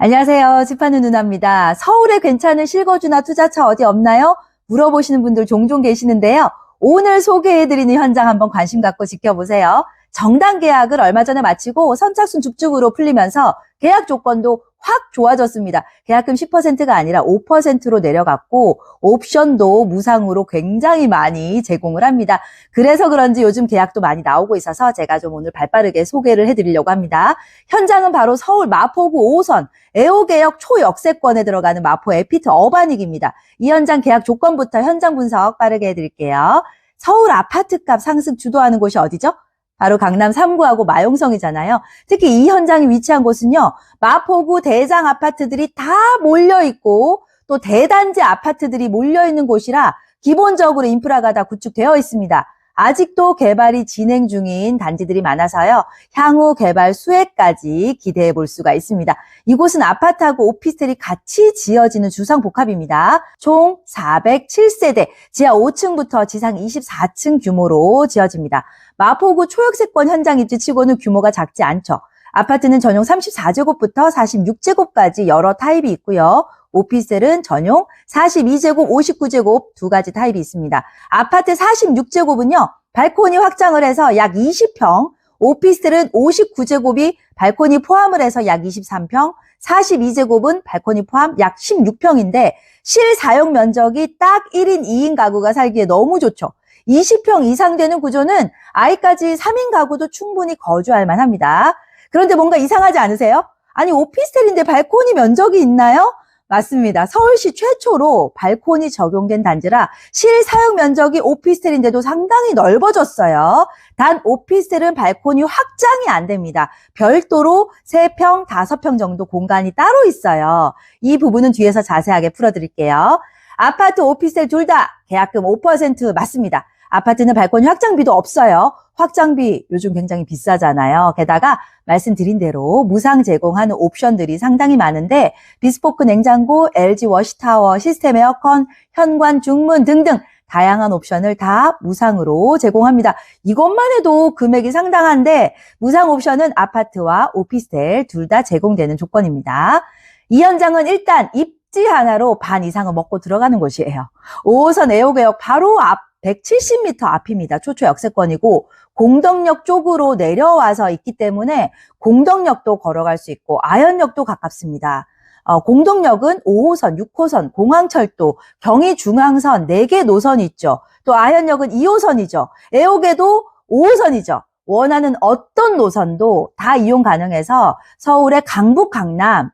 안녕하세요. 집하는 누나입니다. 서울에 괜찮은 실거주나 투자처 어디 없나요? 물어보시는 분들 종종 계시는데요. 오늘 소개해드리는 현장 한번 관심 갖고 지켜보세요. 정당 계약을 얼마 전에 마치고 선착순 줍줍으로 풀리면서 계약 조건도 확 좋아졌습니다. 계약금 10%가 아니라 5%로 내려갔고 옵션도 무상으로 굉장히 많이 제공을 합니다. 그래서 그런지 요즘 계약도 많이 나오고 있어서 제가 좀 오늘 발빠르게 소개를 해드리려고 합니다. 현장은 바로 서울 마포구 5호선 애호개역 초역세권에 들어가는 마포 에피트 어바닉입니다. 이 현장 계약 조건부터 현장 분석 빠르게 해드릴게요. 서울 아파트값 상승 주도하는 곳이 어디죠? 바로 강남 3구하고 마용성이잖아요. 특히 이 현장이 위치한 곳은요. 마포구 대장 아파트들이 다 몰려있고 또 대단지 아파트들이 몰려있는 곳이라 기본적으로 인프라가 다 구축되어 있습니다. 아직도 개발이 진행 중인 단지들이 많아서요. 향후 개발 수혜까지 기대해 볼 수가 있습니다. 이곳은 아파트하고 오피스텔이 같이 지어지는 주상복합입니다. 총 407세대, 지하 5층부터 지상 24층 규모로 지어집니다. 마포구 초역세권 현장 입지치고는 규모가 작지 않죠. 아파트는 전용 34제곱부터 46제곱까지 여러 타입이 있고요. 오피스텔은 전용 42제곱, 59제곱 두 가지 타입이 있습니다. 아파트 46제곱은요. 발코니 확장을 해서 약 20평, 오피스텔은 59제곱이 발코니 포함을 해서 약 23평, 42제곱은 발코니 포함 약 16평인데 실사용 면적이 딱 1인 2인 가구가 살기에 너무 좋죠. 20평 이상 되는 구조는 아이까지 3인 가구도 충분히 거주할 만합니다. 그런데 뭔가 이상하지 않으세요? 아니 오피스텔인데 발코니 면적이 있나요? 맞습니다. 서울시 최초로 발코니 적용된 단지라 실사용 면적이 오피스텔인데도 상당히 넓어졌어요. 단 오피스텔은 발코니 확장이 안 됩니다. 별도로 3평, 5평 정도 공간이 따로 있어요. 이 부분은 뒤에서 자세하게 풀어드릴게요. 아파트, 오피스텔 둘 다 계약금 5% 맞습니다. 아파트는 발코니 확장비도 없어요. 확장비 요즘 굉장히 비싸잖아요. 게다가 말씀드린 대로 무상 제공하는 옵션들이 상당히 많은데 비스포크 냉장고, LG 워시타워, 시스템 에어컨, 현관, 중문 등등 다양한 옵션을 다 무상으로 제공합니다. 이것만 해도 금액이 상당한데 무상 옵션은 아파트와 오피스텔 둘 다 제공되는 조건입니다. 이 현장은 일단 입지 하나로 반 이상은 먹고 들어가는 곳이에요. 5호선 애호개역 바로 앞 170m 앞입니다. 초초 역세권이고 공덕역 쪽으로 내려와서 있기 때문에 공덕역도 걸어갈 수 있고 아현역도 가깝습니다. 공덕역은 5호선, 6호선, 공항철도, 경의중앙선 4개 노선이 있죠. 또 아현역은 2호선이죠. 애호개도 5호선이죠. 원하는 어떤 노선도 다 이용 가능해서 서울의 강북, 강남,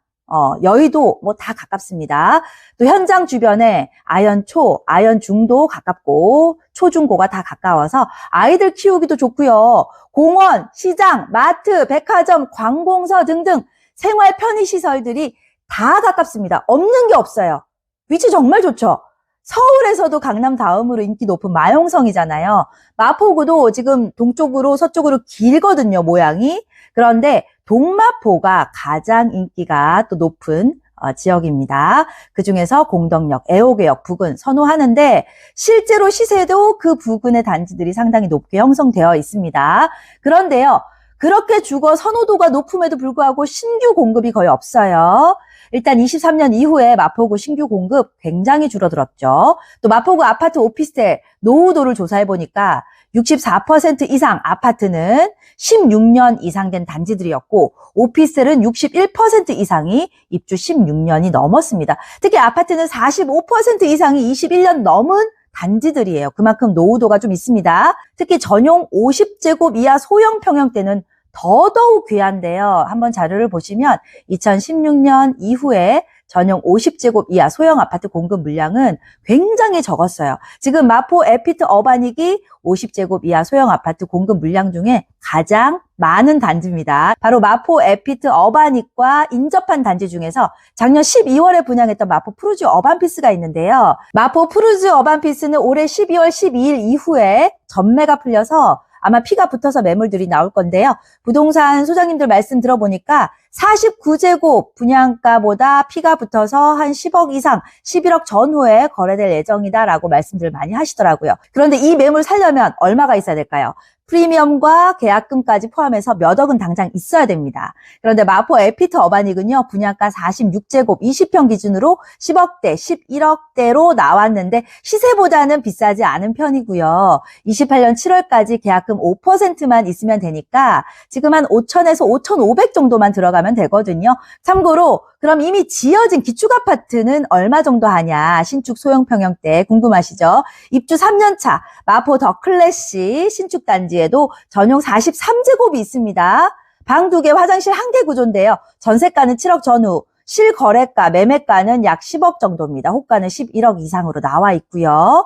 여의도 뭐 다 가깝습니다. 또 현장 주변에 아현초, 아현중도 가깝고 초중고가 다 가까워서 아이들 키우기도 좋고요. 공원, 시장, 마트, 백화점, 관공서 등등 생활 편의시설들이 다 가깝습니다. 없는 게 없어요. 위치 정말 좋죠. 서울에서도 강남 다음으로 인기 높은 마용성이잖아요. 마포구도 지금 동쪽으로 서쪽으로 길거든요, 모양이. 그런데 동마포가 가장 인기가 또 높은 지역입니다. 그중에서 공덕역, 애호개역 부근 선호하는데 실제로 시세도 그 부근의 단지들이 상당히 높게 형성되어 있습니다. 그런데요, 그렇게 주거 선호도가 높음에도 불구하고 신규 공급이 거의 없어요. 일단 23년 이후에 마포구 신규 공급 굉장히 줄어들었죠. 또 마포구 아파트 오피스텔 노후도를 조사해보니까 64% 이상 아파트는 16년 이상 된 단지들이었고 오피스텔은 61% 이상이 입주 16년이 넘었습니다. 특히 아파트는 45% 이상이 21년 넘은 단지들이에요. 그만큼 노후도가 좀 있습니다. 특히 전용 50제곱 이하 소형 평형대는 더더욱 귀한데요. 한번 자료를 보시면 2016년 이후에 전용 50제곱 이하 소형 아파트 공급 물량은 굉장히 적었어요. 지금 마포 에피트 어바닉이 50제곱 이하 소형 아파트 공급 물량 중에 가장 많은 단지입니다. 바로 마포 에피트 어바닉과 인접한 단지 중에서 작년 12월에 분양했던 마포 푸르지 어반피스가 있는데요. 마포 푸르지 어반피스는 올해 12월 12일 이후에 전매가 풀려서 아마 피가 붙어서 매물들이 나올 건데요. 부동산 소장님들 말씀 들어보니까 49제곱 분양가보다 피가 붙어서 한 10억 이상, 11억 전후에 거래될 예정이다라고 말씀들 많이 하시더라고요. 그런데 이 매물 살려면 얼마가 있어야 될까요? 프리미엄과 계약금까지 포함해서 몇 억은 당장 있어야 됩니다. 그런데 마포 에피트 어바닉은요, 분양가 46제곱 20평 기준으로 10억대, 11억대로 나왔는데 시세보다는 비싸지 않은 편이고요. 28년 7월까지 계약금 5%만 있으면 되니까 지금 한 5천에서 5,500 정도만 들어가면 되거든요. 참고로 그럼 이미 지어진 기축 아파트는 얼마 정도 하냐? 신축 소형 평형대 궁금하시죠? 입주 3년차 마포 더 클래시 신축 단지에도 전용 43제곱이 있습니다. 방 2개, 화장실 1개 구조인데요. 전세가는 7억 전후, 실거래가, 매매가는 약 10억 정도입니다. 호가는 11억 이상으로 나와 있고요.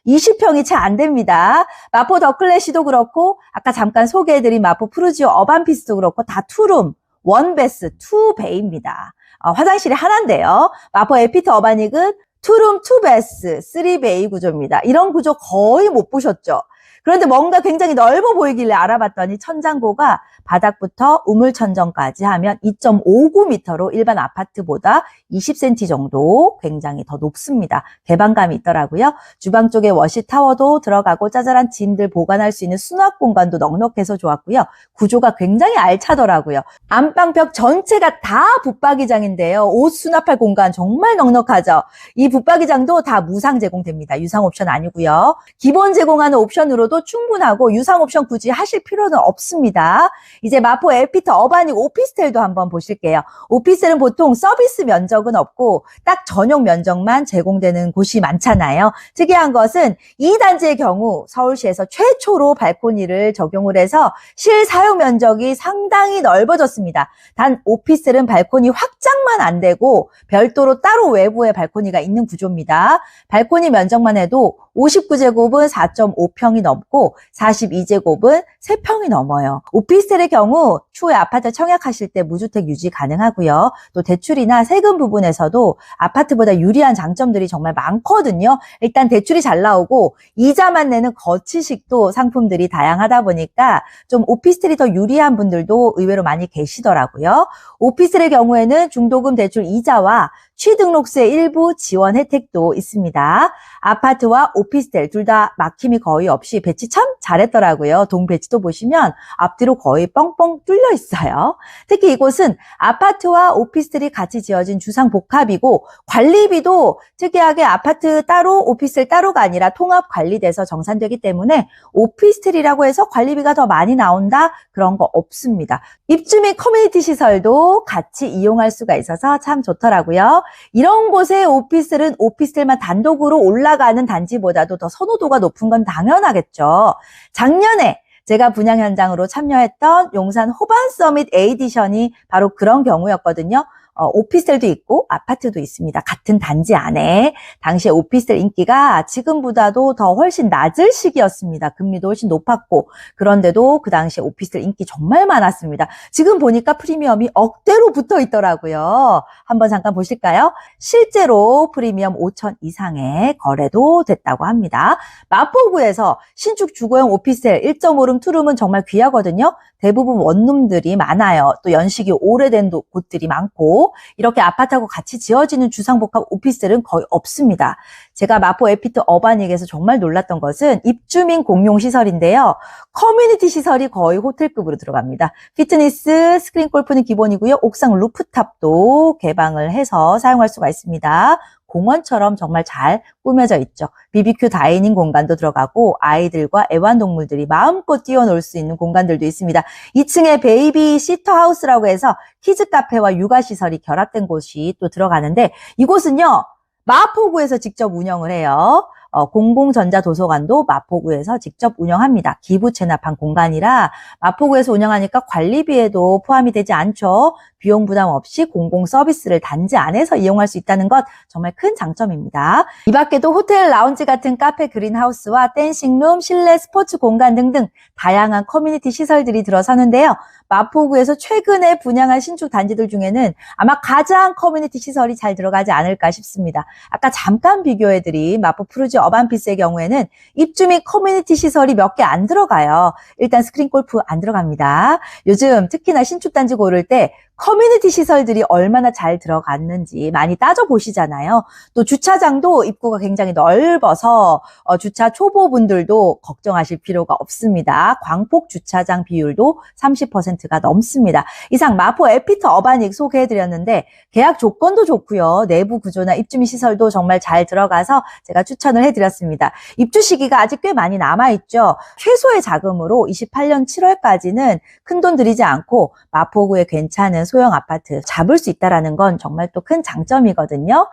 20평이 채 안 됩니다. 마포 더 클래시도 그렇고 아까 잠깐 소개해드린 마포 푸르지오 어반피스도 그렇고 다 투룸, 원베스, 투베이입니다. 화장실이 하나인데요. 마포 에피트 어바닉은 투룸, 투베스, 3베이 구조입니다. 이런 구조 거의 못 보셨죠? 그런데 뭔가 굉장히 넓어 보이길래 알아봤더니 천장고가 바닥부터 우물천정까지 하면 2.59m로 일반 아파트보다 20cm 정도 굉장히 더 높습니다. 개방감이 있더라고요. 주방 쪽에 워시 타워도 들어가고 짜잘한 짐들 보관할 수 있는 수납 공간도 넉넉해서 좋았고요. 구조가 굉장히 알차더라고요. 안방벽 전체가 다 붙박이장인데요. 옷 수납할 공간 정말 넉넉하죠. 이 붙박이장도 다 무상 제공됩니다. 유상 옵션 아니고요. 기본 제공하는 옵션으로도 충분하고 유상 옵션 굳이 하실 필요는 없습니다. 이제 마포 에피트 어바닉 오피스텔도 한번 보실게요. 오피스텔은 보통 서비스 면적은 없고 딱 전용 면적만 제공되는 곳이 많잖아요. 특이한 것은 이 단지의 경우 서울시에서 최초로 발코니를 적용을 해서 실사용 면적이 상당히 넓어졌습니다. 단 오피스텔은 발코니 확장만 안 되고 별도로 따로 외부에 발코니가 있는 구조입니다. 발코니 면적만 해도 59제곱은 4.5평이 넘고 42제곱은 3평이 넘어요. 오피스텔의 경우 추후에 아파트 청약하실 때 무주택 유지 가능하고요. 또 대출이나 세금 부분에서도 아파트보다 유리한 장점들이 정말 많거든요. 일단 대출이 잘 나오고 이자만 내는 거치식도 상품들이 다양하다 보니까 좀 오피스텔이 더 유리한 분들도 의외로 많이 계시더라고요. 오피스텔의 경우에는 중도금 대출 이자와 취등록세 일부 지원 혜택도 있습니다. 아파트와 오피스텔 둘 다 막힘이 거의 없이 배치 참 잘했더라고요. 동 배치도 보시면 앞뒤로 거의 뻥뻥 뚫려 있어요. 특히 이곳은 아파트와 오피스텔이 같이 지어진 주상복합이고 관리비도 특이하게 아파트 따로 오피스텔 따로가 아니라 통합 관리돼서 정산되기 때문에 오피스텔이라고 해서 관리비가 더 많이 나온다 그런 거 없습니다. 입주 및 커뮤니티 시설도 같이 이용할 수가 있어서 참 좋더라고요. 이런 곳에 오피스텔은 오피스텔만 단독으로 올라가는 단지보다도 더 선호도가 높은 건 당연하겠죠. 작년에 제가 분양 현장으로 참여했던 용산 호반 서밋 에디션이 바로 그런 경우였거든요. 오피스텔도 있고 아파트도 있습니다. 같은 단지 안에. 당시에 오피스텔 인기가 지금보다도 더 훨씬 낮을 시기였습니다. 금리도 훨씬 높았고 그런데도 그 당시에 오피스텔 인기 정말 많았습니다. 지금 보니까 프리미엄이 억대로 붙어 있더라고요. 한번 잠깐 보실까요? 실제로 프리미엄 5천 이상의 거래도 됐다고 합니다. 마포구에서 신축 주거용 오피스텔 1.5룸, 투룸은 정말 귀하거든요. 대부분 원룸들이 많아요. 또 연식이 오래된 곳들이 많고 이렇게 아파트하고 같이 지어지는 주상복합 오피스텔은 거의 없습니다. 제가 마포 에피트 어바닉에서 정말 놀랐던 것은 입주민 공용 시설인데요. 커뮤니티 시설이 거의 호텔급으로 들어갑니다. 피트니스, 스크린 골프는 기본이고요. 옥상 루프탑도 개방을 해서 사용할 수가 있습니다. 공원처럼 정말 잘 꾸며져 있죠. BBQ 다이닝 공간도 들어가고 아이들과 애완동물들이 마음껏 뛰어놀 수 있는 공간들도 있습니다. 2층에 베이비 시터 하우스라고 해서 키즈 카페와 육아 시설이 결합된 곳이 또 들어가는데 이곳은요. 마포구에서 직접 운영을 해요. 공공전자도서관도 마포구에서 직접 운영합니다. 기부 체납한 공간이라 마포구에서 운영하니까 관리비에도 포함이 되지 않죠. 비용 부담 없이 공공 서비스를 단지 안에서 이용할 수 있다는 것 정말 큰 장점입니다. 이 밖에도 호텔 라운지 같은 카페 그린하우스와 댄싱룸, 실내 스포츠 공간 등등 다양한 커뮤니티 시설들이 들어서는데요. 마포구에서 최근에 분양한 신축 단지들 중에는 아마 가장 커뮤니티 시설이 잘 들어가지 않을까 싶습니다. 아까 잠깐 비교해드린 마포 푸르지 어반피스의 경우에는 입주 및 커뮤니티 시설이 몇 개 안 들어가요. 일단 스크린 골프 안 들어갑니다. 요즘 특히나 신축 단지 고를 때 커뮤니티 시설들이 얼마나 잘 들어갔는지 많이 따져보시잖아요. 또 주차장도 입구가 굉장히 넓어서 주차 초보분들도 걱정하실 필요가 없습니다. 광폭 주차장 비율도 30%가 넘습니다. 이상 마포 에피트 어바닉 소개해드렸는데 계약 조건도 좋고요. 내부 구조나 입주민 시설도 정말 잘 들어가서 제가 추천을 해드렸습니다. 입주 시기가 아직 꽤 많이 남아있죠. 최소의 자금으로 28년 7월까지는 큰돈 들이지 않고 마포구에 괜찮은 소형 아파트 잡을 수 있다는 건 정말 또 큰 장점이거든요.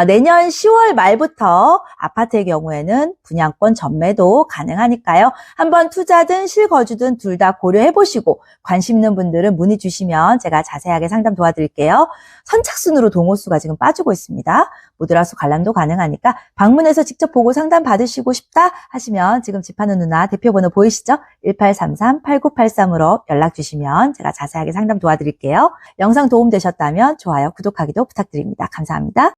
내년 10월 말부터 아파트의 경우에는 분양권 전매도 가능하니까요. 한번 투자든 실거주든 둘 다 고려해보시고 관심 있는 분들은 문의 주시면 제가 자세하게 상담 도와드릴게요. 선착순으로 동호수가 지금 빠지고 있습니다. 모드라수 관람도 가능하니까 방문해서 직접 보고 상담 받으시고 싶다 하시면 지금 집하는 누나 대표번호 보이시죠? 1833-8983으로 연락 주시면 제가 자세하게 상담 도와드릴게요. 영상 도움되셨다면 좋아요, 구독하기도 부탁드립니다. 감사합니다.